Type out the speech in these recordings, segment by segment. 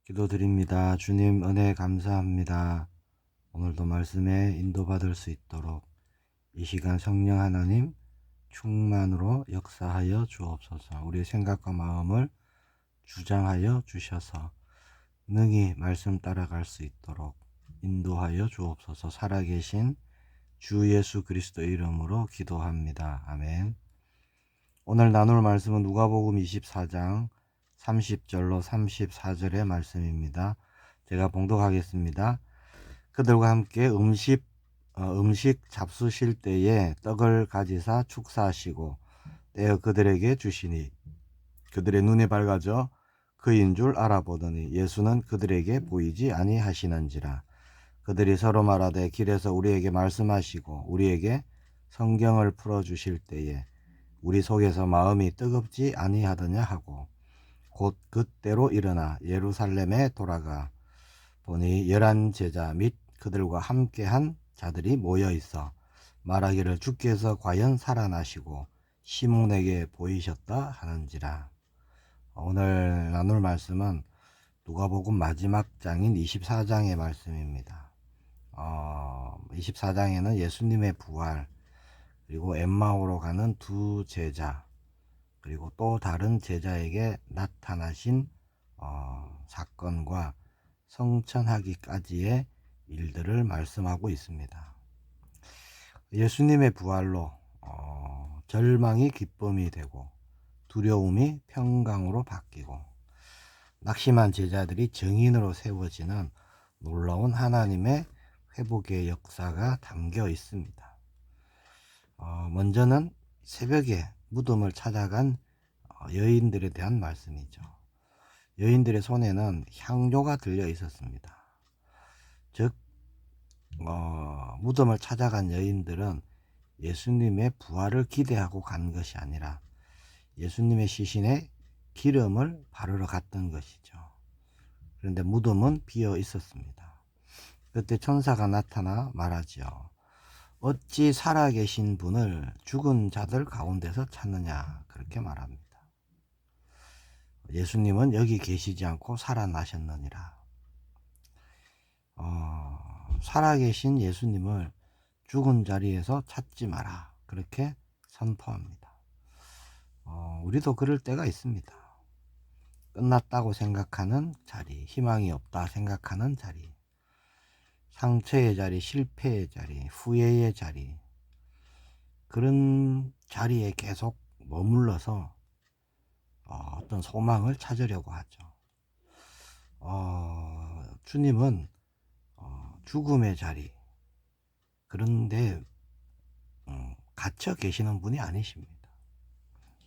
기도드립니다. 주님 은혜 감사합니다. 오늘도 말씀에 인도받을 수 있도록 이 시간 성령 하나님 충만으로 역사하여 주옵소서. 우리의 생각과 마음을 주장하여 주셔서 능히 말씀 따라갈 수 있도록 인도하여 주옵소서. 살아계신 주 예수 그리스도 이름으로 기도합니다. 아멘. 오늘 나눌 말씀은 누가복음 24장 30절로 34절의 말씀입니다. 제가 봉독하겠습니다. 그들과 함께 음식 잡수실 때에 떡을 가지사 축사하시고 떼어 그들에게 주시니 그들의 눈이 밝아져 그인 줄 알아보더니 예수는 그들에게 보이지 아니하시는지라. 그들이 서로 말하되 길에서 우리에게 말씀하시고 우리에게 성경을 풀어주실 때에 우리 속에서 마음이 뜨겁지 아니하더냐 하고 곧 그때로 일어나 예루살렘에 돌아가 보니 11 제자 및 그들과 함께한 자들이 모여 있어 말하기를 주께서 과연 살아나시고 시몬에게 보이셨다 하는지라. 오늘 나눌 말씀은 누가복음 마지막 장인 24장의 말씀입니다. 24장에는 예수님의 부활, 그리고 엠마오로 가는 두 제자, 그리고 또 다른 제자에게 나타나신 사건과 성천하기까지의 일들을 말씀하고 있습니다. 예수님의 부활로 절망이 기쁨이 되고 두려움이 평강으로 바뀌고 낙심한 제자들이 증인으로 세워지는 놀라운 하나님의 회복의 역사가 담겨 있습니다. 먼저는 새벽에 무덤을 찾아간 여인들에 대한 말씀이죠. 여인들의 손에는 향료가 들려 있었습니다. 즉 무덤을 찾아간 여인들은 예수님의 부활을 기대하고 간 것이 아니라 예수님의 시신에 기름을 바르러 갔던 것이죠. 그런데 무덤은 비어 있었습니다. 그때 천사가 나타나 말하지요. 어찌 살아계신 분을 죽은 자들 가운데서 찾느냐, 그렇게 말합니다. 예수님은 여기 계시지 않고 살아나셨느니라. 살아계신 예수님을 죽은 자리에서 찾지 마라, 그렇게 선포합니다. 우리도 그럴 때가 있습니다. 끝났다고 생각하는 자리, 희망이 없다 생각하는 자리, 상처의 자리, 실패의 자리, 후회의 자리, 그런 자리에 계속 머물러서 어떤 소망을 찾으려고 하죠. 주님은 죽음의 자리, 그런데 갇혀 계시는 분이 아니십니다.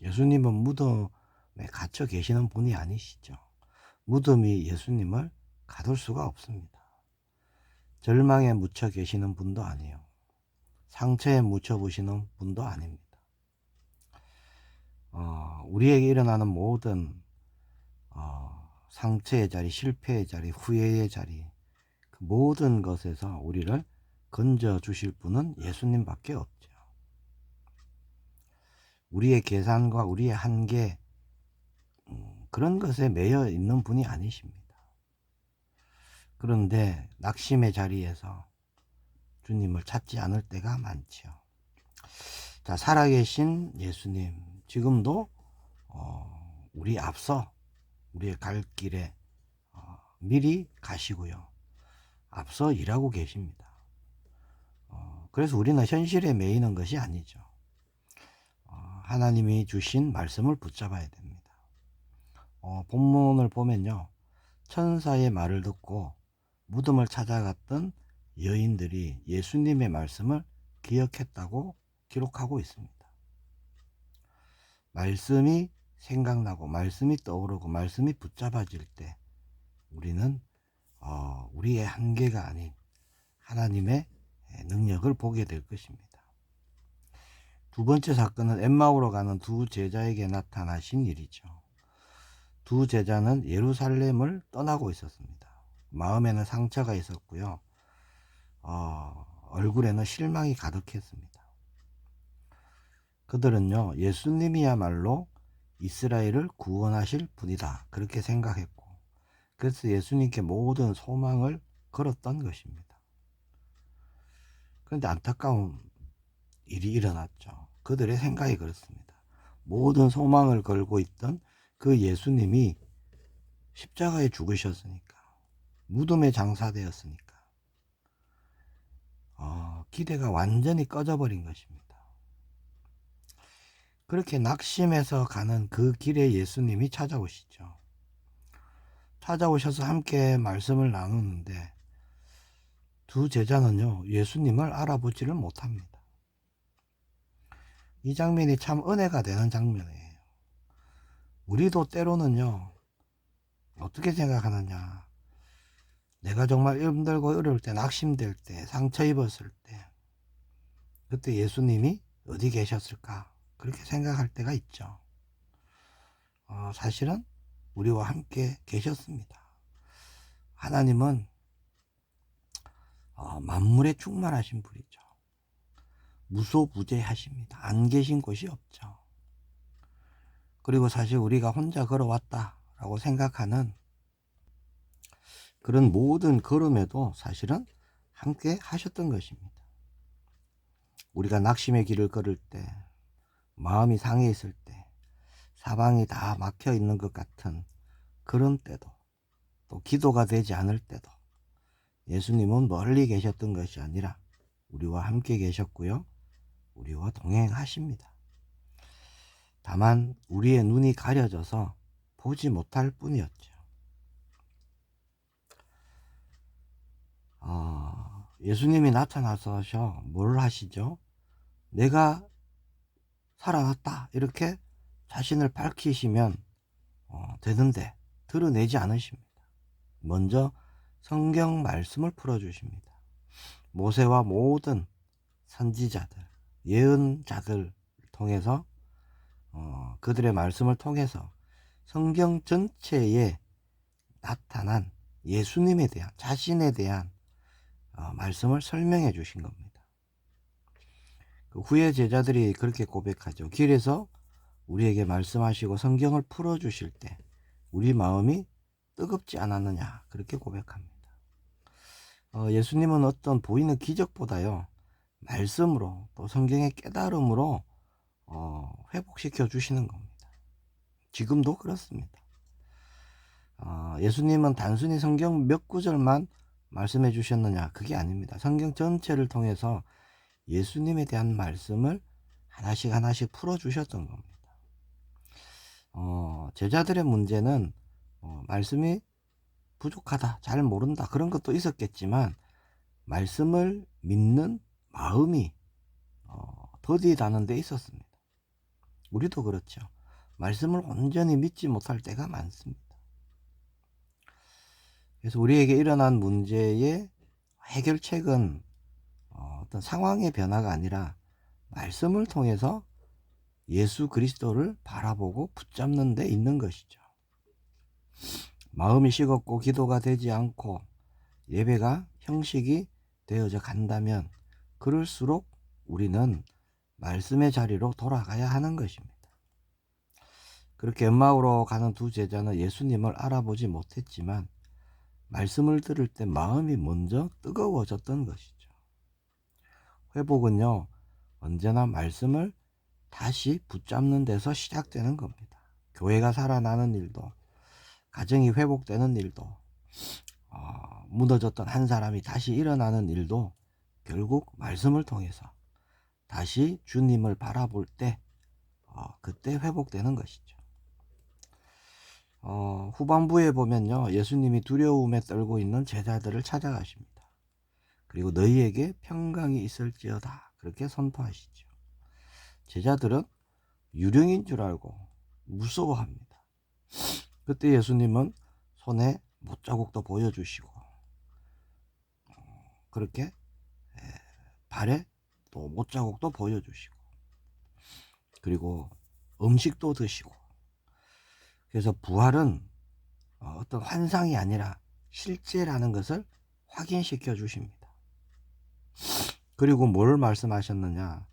예수님은 무덤에 갇혀 계시는 분이 아니시죠. 무덤이 예수님을 가둘 수가 없습니다. 절망에 묻혀 계시는 분도 아니에요. 상처에 묻혀 보시는 분도 아닙니다. 우리에게 일어나는 모든 상처의 자리, 실패의 자리, 후회의 자리, 그 모든 것에서 우리를 건져 주실 분은 예수님밖에 없죠. 우리의 계산과 우리의 한계, 그런 것에 매여 있는 분이 아니십니다. 그런데 낙심의 자리에서 주님을 찾지 않을 때가 많죠. 자, 살아계신 예수님, 지금도 우리 앞서 우리의 갈 길에 미리 가시고요. 앞서 일하고 계십니다. 그래서 우리는 현실에 매이는 것이 아니죠. 하나님이 주신 말씀을 붙잡아야 됩니다. 본문을 보면요. 천사의 말을 듣고 무덤을 찾아갔던 여인들이 예수님의 말씀을 기억했다고 기록하고 있습니다. 말씀이 생각나고 말씀이 떠오르고 말씀이 붙잡아질 때 우리는 우리의 한계가 아닌 하나님의 능력을 보게 될 것입니다. 두 번째 사건은 엠마오로 가는 두 제자에게 나타나신 일이죠. 두 제자는 예루살렘을 떠나고 있었습니다. 마음에는 상처가 있었고요. 얼굴에는 실망이 가득했습니다. 그들은요, 예수님이야말로 이스라엘을 구원하실 분이다, 그렇게 생각했고, 그래서 예수님께 모든 소망을 걸었던 것입니다. 그런데 안타까운 일이 일어났죠. 그들의 생각이 그렇습니다. 모든 소망을 걸고 있던 그 예수님이 십자가에 죽으셨으니까, 무덤에 장사되었으니까 기대가 완전히 꺼져버린 것입니다. 그렇게 낙심해서 가는 그 길에 예수님이 찾아오시죠. 찾아오셔서 함께 말씀을 나누는데 두 제자는요, 예수님을 알아보지를 못합니다. 이 장면이 참 은혜가 되는 장면이에요. 우리도 때로는요, 어떻게 생각하느냐, 내가 정말 힘들고 어려울 때, 낙심될 때, 상처 입었을 때, 그때 예수님이 어디 계셨을까, 그렇게 생각할 때가 있죠. 사실은 우리와 함께 계셨습니다. 하나님은 만물에 충만하신 분이죠. 무소부재하십니다. 안 계신 곳이 없죠. 그리고 사실 우리가 혼자 걸어왔다라고 생각하는 그런 모든 걸음에도 사실은 함께 하셨던 것입니다. 우리가 낙심의 길을 걸을 때, 마음이 상해 있을 때, 사방이 다 막혀 있는 것 같은 그런 때도, 또 기도가 되지 않을 때도 예수님은 멀리 계셨던 것이 아니라 우리와 함께 계셨고요, 우리와 동행하십니다. 다만 우리의 눈이 가려져서 보지 못할 뿐이었죠. 예수님이 나타나서 뭘 하시죠? 내가 살아났다, 이렇게 자신을 밝히시면 되는데 드러내지 않으십니다. 먼저 성경 말씀을 풀어주십니다. 모세와 모든 선지자들, 예언자들 통해서 그들의 말씀을 통해서 성경 전체에 나타난 예수님에 대한, 자신에 대한 말씀을 설명해 주신 겁니다. 그 후에 제자들이 그렇게 고백하죠. 길에서 우리에게 말씀하시고 성경을 풀어주실 때 우리 마음이 뜨겁지 않았느냐, 그렇게 고백합니다. 예수님은 어떤 보이는 기적보다요, 말씀으로, 또 성경의 깨달음으로 회복시켜 주시는 겁니다. 지금도 그렇습니다. 예수님은 단순히 성경 몇 구절만 말씀해 주셨느냐, 그게 아닙니다. 성경 전체를 통해서 예수님에 대한 말씀을 하나씩 하나씩 풀어 주셨던 겁니다. 제자들의 문제는 말씀이 부족하다, 잘 모른다, 그런 것도 있었겠지만 말씀을 믿는 마음이 더디다는 데 있었습니다. 우리도 그렇죠. 말씀을 온전히 믿지 못할 때가 많습니다. 그래서 우리에게 일어난 문제의 해결책은 어떤 상황의 변화가 아니라 말씀을 통해서 예수 그리스도를 바라보고 붙잡는 데 있는 것이죠. 마음이 식었고 기도가 되지 않고 예배가 형식이 되어져 간다면 그럴수록 우리는 말씀의 자리로 돌아가야 하는 것입니다. 그렇게 엠마오로 가는 두 제자는 예수님을 알아보지 못했지만 말씀을 들을 때 마음이 먼저 뜨거워졌던 것이죠. 회복은요, 언제나 말씀을 다시 붙잡는 데서 시작되는 겁니다. 교회가 살아나는 일도, 가정이 회복되는 일도, 무너졌던 한 사람이 다시 일어나는 일도 결국 말씀을 통해서 다시 주님을 바라볼 때 그때 회복되는 것이죠. 후반부에 보면요, 예수님이 두려움에 떨고 있는 제자들을 찾아가십니다. 그리고 너희에게 평강이 있을지어다, 그렇게 선포하시죠. 제자들은 유령인 줄 알고 무서워합니다. 그때 예수님은 손에 못자국도 보여주시고 그렇게 발에 또 못자국도 보여주시고 그리고 음식도 드시고, 그래서 부활은 어떤 환상이 아니라 실제라는 것을 확인시켜 주십니다. 그리고 뭘 말씀하셨느냐,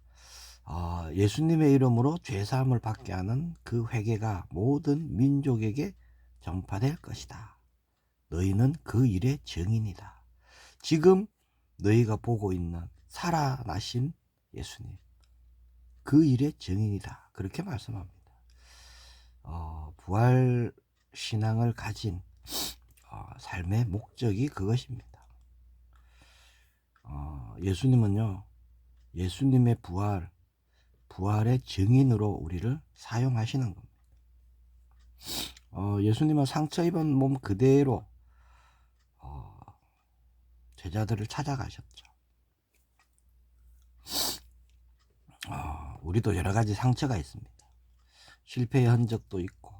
예수님의 이름으로 죄사함을 받게 하는 그 회개가 모든 민족에게 전파될 것이다, 너희는 그 일의 증인이다. 지금 너희가 보고 있는 살아나신 예수님, 그 일의 증인이다. 그렇게 말씀합니다. 부활 신앙을 가진 삶의 목적이 그것입니다. 예수님은요, 예수님의 부활의 증인으로 우리를 사용하시는 겁니다. 예수님은 상처 입은 몸 그대로 제자들을 찾아가셨죠. 우리도 여러 가지 상처가 있습니다. 실패의 흔적도 있고,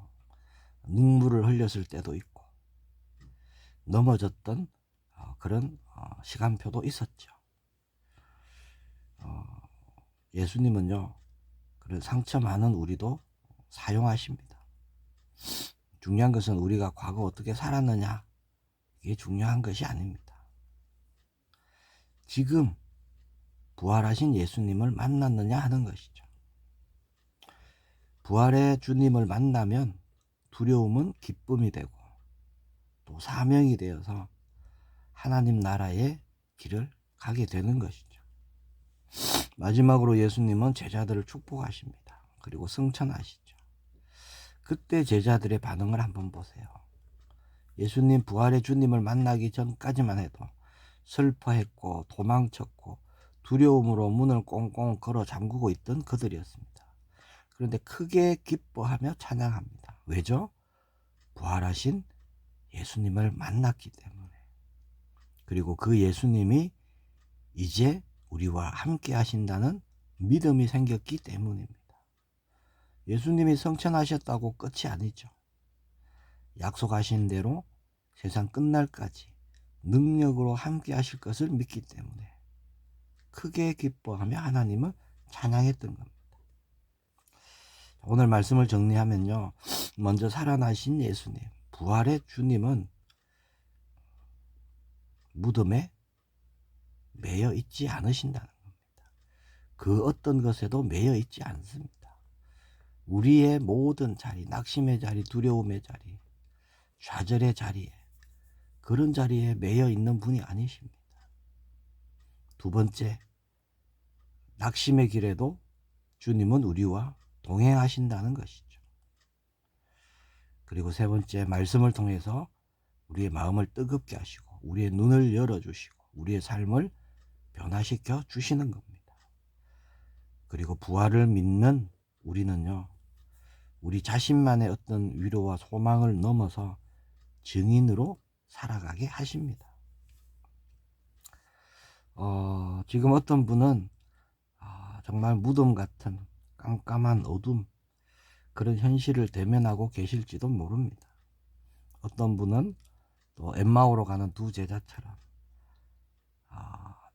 눈물을 흘렸을 때도 있고, 넘어졌던 그런 시간표도 있었죠. 예수님은요, 그런 상처 많은 우리도 사용하십니다. 중요한 것은 우리가 과거 어떻게 살았느냐, 이게 중요한 것이 아닙니다. 지금 부활하신 예수님을 만났느냐 하는 것이죠. 부활의 주님을 만나면 두려움은 기쁨이 되고 또 사명이 되어서 하나님 나라의 길을 가게 되는 것이죠. 마지막으로 예수님은 제자들을 축복하십니다. 그리고 승천하시죠. 그때 제자들의 반응을 한번 보세요. 예수님 부활의 주님을 만나기 전까지만 해도 슬퍼했고 도망쳤고 두려움으로 문을 꽁꽁 걸어 잠그고 있던 그들이었습니다. 그런데 크게 기뻐하며 찬양합니다. 왜죠? 부활하신 예수님을 만났기 때문에. 그리고 그 예수님이 이제 우리와 함께 하신다는 믿음이 생겼기 때문입니다. 예수님이 성천하셨다고 끝이 아니죠. 약속하신 대로 세상 끝날까지 능력으로 함께 하실 것을 믿기 때문에 크게 기뻐하며 하나님을 찬양했던 겁니다. 오늘 말씀을 정리하면요, 먼저 살아나신 예수님, 부활의 주님은 무덤에 매여 있지 않으신다는 겁니다. 그 어떤 것에도 매여 있지 않습니다. 우리의 모든 자리, 낙심의 자리, 두려움의 자리, 좌절의 자리에, 그런 자리에 매여 있는 분이 아니십니다. 두 번째, 낙심의 길에도 주님은 우리와 동행하신다는 것이죠. 그리고 세 번째, 말씀을 통해서 우리의 마음을 뜨겁게 하시고 우리의 눈을 열어주시고 우리의 삶을 변화시켜 주시는 겁니다. 그리고 부활을 믿는 우리는요, 우리 자신만의 어떤 위로와 소망을 넘어서 증인으로 살아가게 하십니다. 지금 어떤 분은 정말 무덤 같은 깜깜한 어둠, 그런 현실을 대면하고 계실지도 모릅니다. 어떤 분은 또 엠마오로 가는 두 제자처럼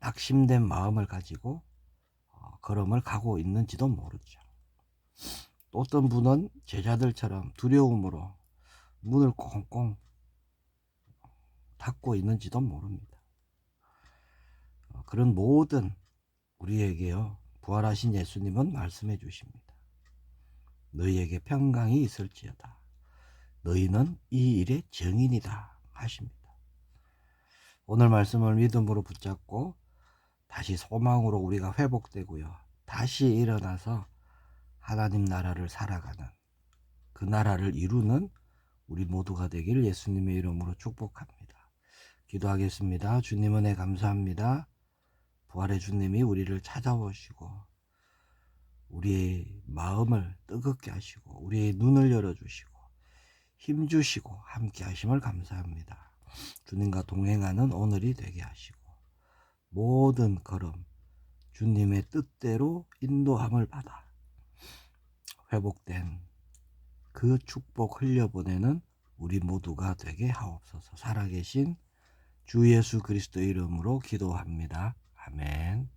낙심된 마음을 가지고 걸음을 가고 있는지도 모르죠. 또 어떤 분은 제자들처럼 두려움으로 문을 꽁꽁 닫고 있는지도 모릅니다. 그런 모든 우리에게요, 부활하신 예수님은 말씀해 주십니다. 너희에게 평강이 있을지어다. 너희는 이 일의 증인이다 하십니다. 오늘 말씀을 믿음으로 붙잡고 다시 소망으로 우리가 회복되고요, 다시 일어나서 하나님 나라를 살아가는, 그 나라를 이루는 우리 모두가 되길 예수님의 이름으로 축복합니다. 기도하겠습니다. 주님 은혜 감사합니다. 부활의 주님이 우리를 찾아오시고 우리의 마음을 뜨겁게 하시고 우리의 눈을 열어주시고 힘주시고 함께 하심을 감사합니다. 주님과 동행하는 오늘이 되게 하시고 모든 걸음 주님의 뜻대로 인도함을 받아 회복된 그 축복 흘려보내는 우리 모두가 되게 하옵소서. 살아계신 주 예수 그리스도 이름으로 기도합니다. 아멘.